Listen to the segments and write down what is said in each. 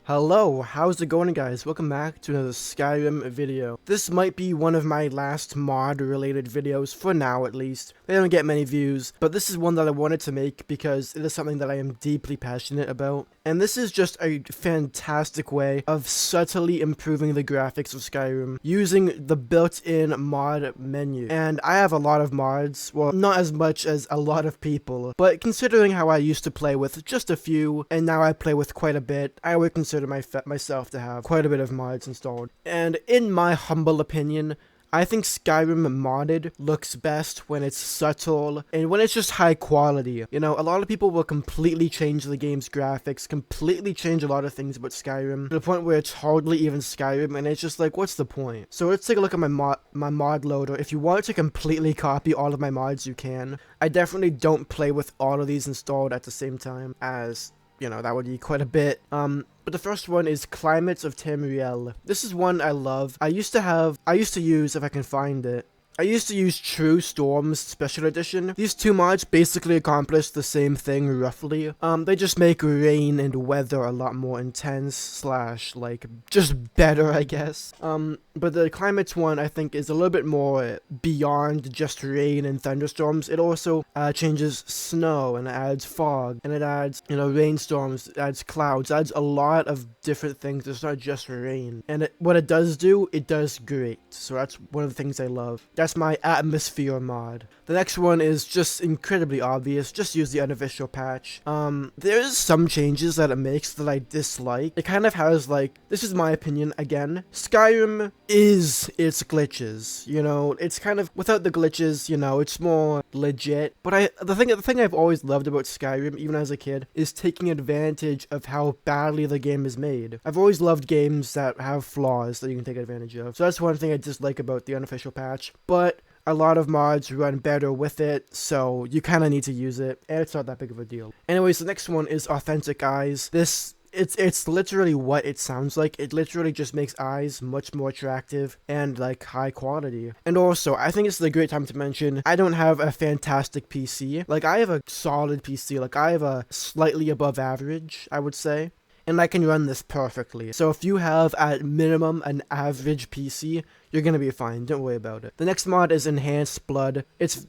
Hello, how's it going guys? Welcome back to another Skyrim video. This might be one of my last mod related videos, for now at least. They don't get many views, but this is one that I wanted to make because it is something that I am deeply passionate about. And this is just a fantastic way of subtly improving the graphics of Skyrim using the built-in mod menu. And I have a lot of mods, well not as much as a lot of people, but considering how I used to play with just a few and now I play with quite a bit, I would consider myself to have quite a bit of mods installed. And in my humble opinion, I think Skyrim modded looks best when it's subtle and when it's just high quality. You know, a lot of people will completely change the game's graphics, completely change a lot of things about Skyrim, to the point where it's hardly even Skyrim, and it's just like, what's the point? So let's take a look at my mod loader. If you want to completely copy all of my mods, you can. I definitely don't play with all of these installed at the same time, as you know, that would be quite a bit. But the first one is Climates of Tamriel. This is one I love. I used to use, if I can find it, I used to use True Storms Special Edition. These two mods basically accomplish the same thing roughly. They just make rain and weather a lot more intense slash like just better, I guess. But the climates one I think is a little bit more beyond just rain and thunderstorms. It also changes snow and it adds fog and it adds, you know, rainstorms, it adds clouds, it adds a lot of different things. It's not just rain. And what it does do, it does great. So that's one of the things I love. That's my atmosphere mod. The next one is just incredibly obvious. Just use the unofficial patch. There's some changes that it makes that I dislike. It kind of has like, this is my opinion again, Skyrim is its glitches. You know, it's kind of without the glitches, you know, it's more legit. But the thing I've always loved about Skyrim, even as a kid, is taking advantage of how badly the game is made. I've always loved games that have flaws that you can take advantage of. So that's one thing I dislike about the unofficial patch. But a lot of mods run better with it, so you kind of need to use it, and it's not that big of a deal. Anyways, the next one is Authentic Eyes. It's literally what it sounds like. It literally just makes eyes much more attractive and like high quality. And also, I think it's a great time to mention, I don't have a fantastic PC. Like, I have a solid PC. Like, I have a slightly above average, I would say. And I can run this perfectly. So if you have at minimum an average PC, you're gonna be fine. Don't worry about it. The next mod is Enhanced Blood. It's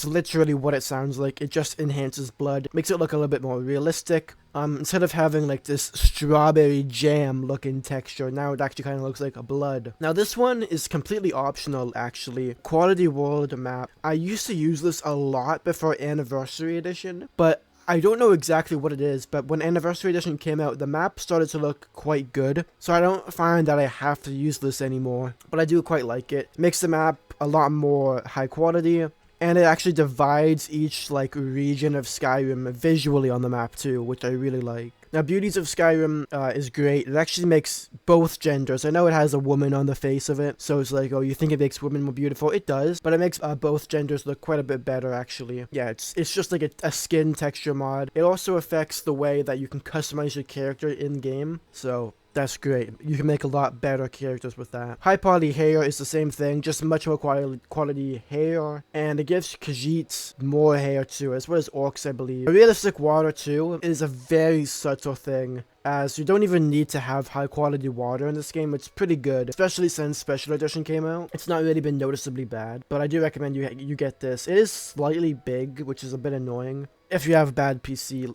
literally what it sounds like. It just enhances blood, makes it look a little bit more realistic. Instead of having like this strawberry jam looking texture, now it actually kind of looks like a blood. Now this one is completely optional actually. Quality World Map. I used to use this a lot before Anniversary Edition, but I don't know exactly what it is, but when Anniversary Edition came out, the map started to look quite good, so I don't find that I have to use this anymore, but I do quite like it. It makes the map a lot more high quality, and it actually divides each like region of Skyrim visually on the map too, which I really like. Now, Beauties of Skyrim is great. It actually makes both genders. I know it has a woman on the face of it, so it's like, oh, you think it makes women more beautiful? It does, but it makes both genders look quite a bit better, actually. Yeah, it's just like a skin texture mod. It also affects the way that you can customize your character in-game, so that's great. You can make a lot better characters with that. High quality hair is the same thing, just much more quality hair. And it gives Khajiits more hair too, as well as orcs, I believe. Realistic water too is a very subtle thing, as you don't even need to have high quality water in this game. It's pretty good, especially since Special Edition came out. It's not really been noticeably bad, but I do recommend you get this. It is slightly big, which is a bit annoying if you have bad PC,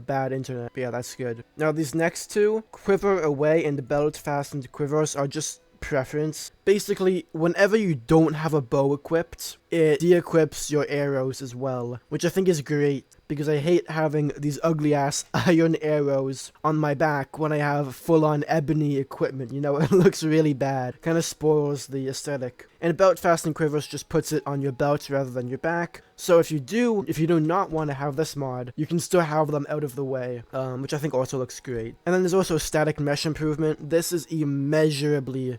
bad internet. But yeah, that's good. Now these next two, Quiver Away and Belt Fastened Quivers, are just preference. Basically, whenever you don't have a bow equipped, it de-equips your arrows as well, which I think is great, because I hate having these ugly ass iron arrows on my back when I have full-on ebony equipment. You know, it looks really bad. Kind of spoils the aesthetic. And Belt Fasten Quivers just puts it on your belt rather than your back. So if you do not want to have this mod, you can still have them out of the way, which I think also looks great. And then there's also Static Mesh Improvement. This is immeasurably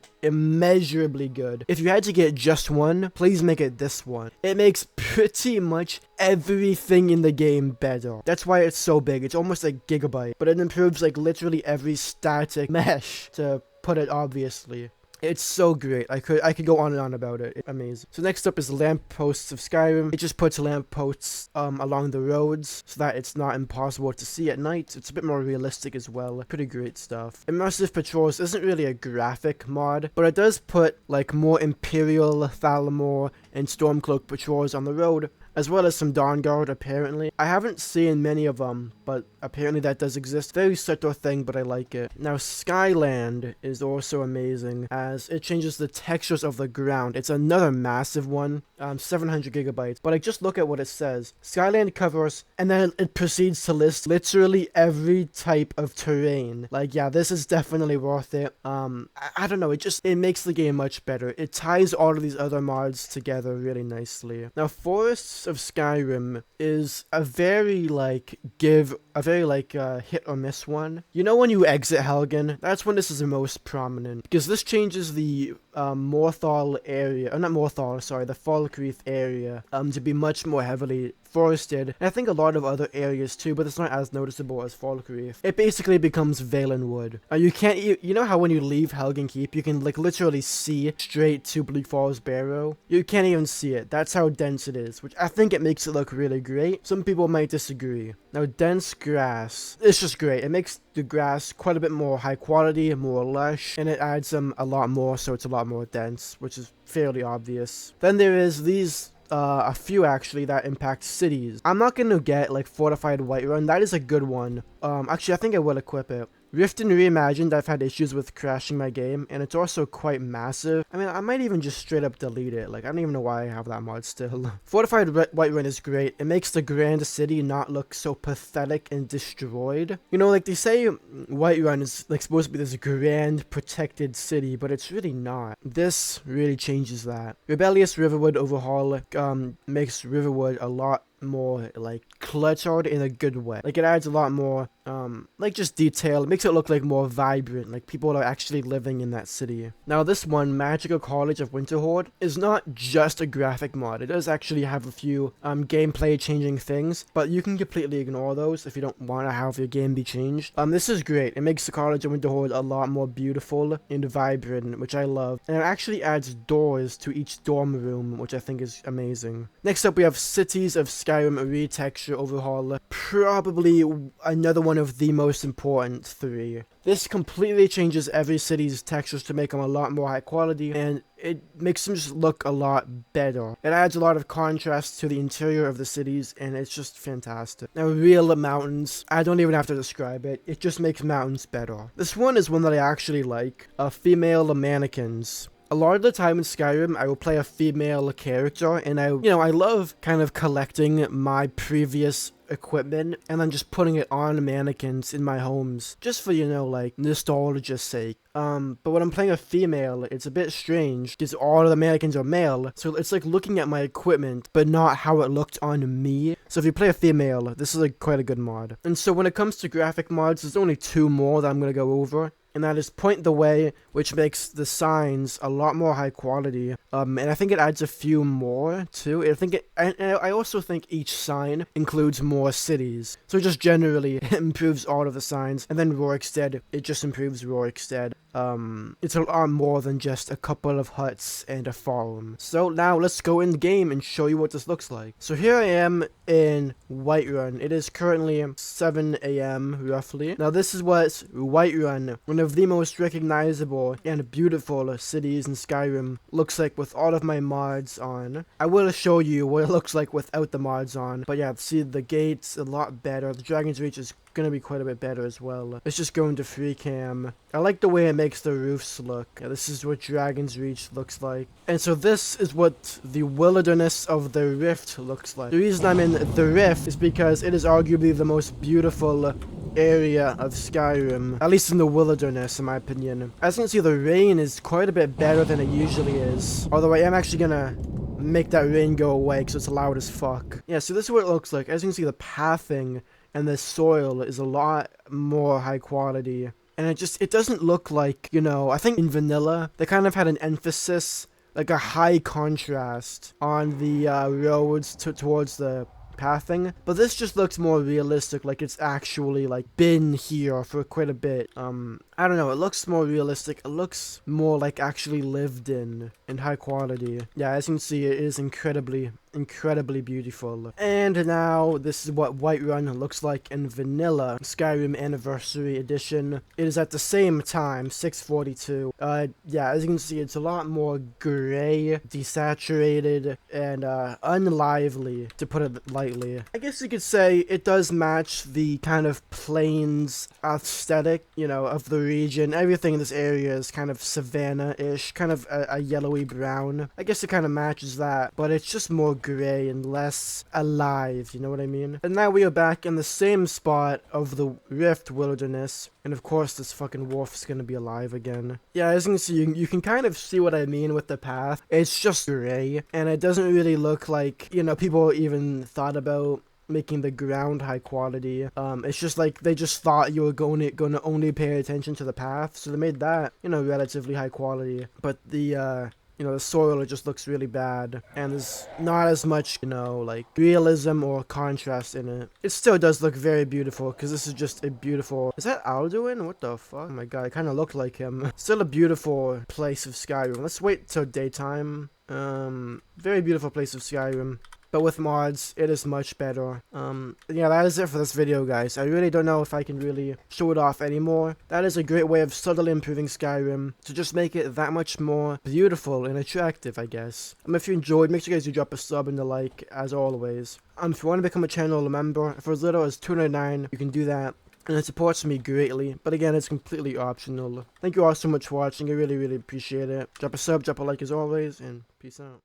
good. If you had to get just one, please make it this one. It makes pretty much everything in the game better. That's why it's so big. It's almost like gigabyte, but it improves like literally every static mesh, to put it obviously. It's so great. I could go on and on about it. It's amazing. So next up is lampposts of Skyrim. It just puts lampposts along the roads so that it's not impossible to see at night. It's a bit more realistic as well. Pretty great stuff. Immersive patrols isn't really a graphic mod, but it does put like more Imperial, Thalamor, and Stormcloak patrols on the road, as well as some Dawn Guard, apparently. I haven't seen many of them, but apparently that does exist. Very subtle thing, but I like it. Now, Skyland is also amazing, as it changes the textures of the ground. It's another massive one, 700 gigabytes. But like, just look at what it says. Skyland covers, and then it proceeds to list literally every type of terrain. Like, yeah, this is definitely worth it. I don't know, it makes the game much better. It ties all of these other mods together really nicely. Now, Forests of Skyrim is a very hit or miss one. You know, when you exit Helgen, that's when this is the most prominent, because this changes the Morthal area, or not Morthal, sorry, the Falkreath area, to be much more heavily forested, and I think a lot of other areas too, but it's not as noticeable as Falkreath. It basically becomes Valenwood. You can't, you know how when you leave Helgen Keep, you can like literally see straight to Bleak Falls Barrow? You can't even see it. That's how dense it is, which I think it makes it look really great. Some people might disagree. Now, dense grass, it's just great. It makes the grass quite a bit more high quality, more lush, and it adds a lot more, so it's a lot more dense, which is fairly obvious. Then there is these a few actually that impact cities. I'm not gonna get like Fortified Whiterun. That is a good one. Actually, I think I will equip it. Riften Reimagined, I've had issues with crashing my game, and it's also quite massive. I mean, I might even just straight up delete it. Like, I don't even know why I have that mod still. Fortified Whiterun is great. It makes the grand city not look so pathetic and destroyed. You know, like, they say Whiterun is, like, supposed to be this grand, protected city, but it's really not. This really changes that. Rebellious Riverwood Overhaul makes Riverwood a lot more like cluttered in a good way. Like, it adds a lot more like just detail. It makes it look like more vibrant, like people are actually living in that city. Now, this one, Magical College of Winterhorde, is not just a graphic mod. It does actually have a few gameplay changing things, but you can completely ignore those if you don't want to have your game be changed. This is great. It makes the College of Winterhorde a lot more beautiful and vibrant, which I love, and it actually adds doors to each dorm room, which I think is amazing. Next up, we have Cities of Skyrim Retexture Overhaul, probably another one of the most important three. This completely changes every city's textures to make them a lot more high quality, and it makes them just look a lot better. It adds a lot of contrast to the interior of the cities, and it's just fantastic. Now, Real Mountains, I don't even have to describe it. It just makes mountains better. This one is one that I actually like. Female mannequins. A lot of the time in Skyrim, I will play a female character, and I love kind of collecting my previous equipment and then just putting it on mannequins in my homes, just for, like, nostalgia's sake. But when I'm playing a female, it's a bit strange, because all of the mannequins are male, so it's like looking at my equipment, but not how it looked on me. So if you play a female, this is quite a good mod. And so when it comes to graphic mods, there's only two more that I'm going to go over. And that is Point the Way, which makes the signs a lot more high quality. And I think it adds a few more too. I also think each sign includes more cities. So just generally it improves all of the signs. And then Rorikstead, it just improves Rorikstead. It's a lot more than just a couple of huts and a farm. So now let's go in the game and show you what this looks like. So here I am in Whiterun. It is currently 7 AM roughly. Now this is what Whiterun, one of the most recognizable and beautiful cities in Skyrim, looks like with all of my mods on. I will show you what it looks like without the mods on. But yeah, see, the gates a lot better. The Dragon's Reach is gonna be quite a bit better as well. Let's just go into free cam. I like the way it makes the roofs look. Yeah, this is what Dragon's Reach looks like. And so this is what the wilderness of the Rift looks like. The reason I'm in the Rift is because it is arguably the most beautiful area of Skyrim, at least in the wilderness, in my opinion. As you can see, the rain is quite a bit better than it usually is, although I am actually gonna make that rain go away because it's loud as fuck. Yeah, so this is what it looks like. As you can see, the pathing and the soil is a lot more high quality, and it doesn't look like, I think in vanilla they kind of had an emphasis, like a high contrast on the roads towards the pathing, but this just looks more realistic, like it's actually like been here for quite a bit. I don't know, it looks more realistic, it looks more like actually lived in high quality. Yeah, as you can see, it is incredibly beautiful. And now this is what Whiterun looks like in vanilla Skyrim Anniversary Edition. It is at the same time 642. Yeah, as you can see, it's a lot more gray, desaturated, and unlively, to put it lightly. I guess you could say it does match the kind of plains aesthetic, you know, of the region. Everything in this area is kind of savanna-ish, kind of a yellowy brown. I guess it kind of matches that, but it's just more gray and less alive, you know what I mean? And now we are back in the same spot of the Rift Wilderness, and of course this fucking wolf's gonna be alive again. Yeah, as you can see, you can kind of see what I mean with the path. It's just gray, and it doesn't really look like, you know, people even thought about making the ground high quality. It's just like they just thought you were gonna only pay attention to the path, so they made that, you know, relatively high quality. But the you know, the soil, it just looks really bad, and there's not as much, you know, like realism or contrast in it. It still does look very beautiful, because this is just a beautiful... Is that Alduin? What the fuck? Oh my god, it kind of looked like him. Still a beautiful place of Skyrim. Let's wait till daytime. Very beautiful place of Skyrim. But with mods, it is much better. Yeah, that is it for this video, guys. I really don't know if I can really show it off anymore. That is a great way of subtly improving Skyrim to just make it that much more beautiful and attractive, I guess. If you enjoyed, make sure you guys do drop a sub and a like, as always. If you want to become a channel member, for as little as $2.99, you can do that. And it supports me greatly, but again, it's completely optional. Thank you all so much for watching, I really appreciate it. Drop a sub, drop a like as always, and peace out.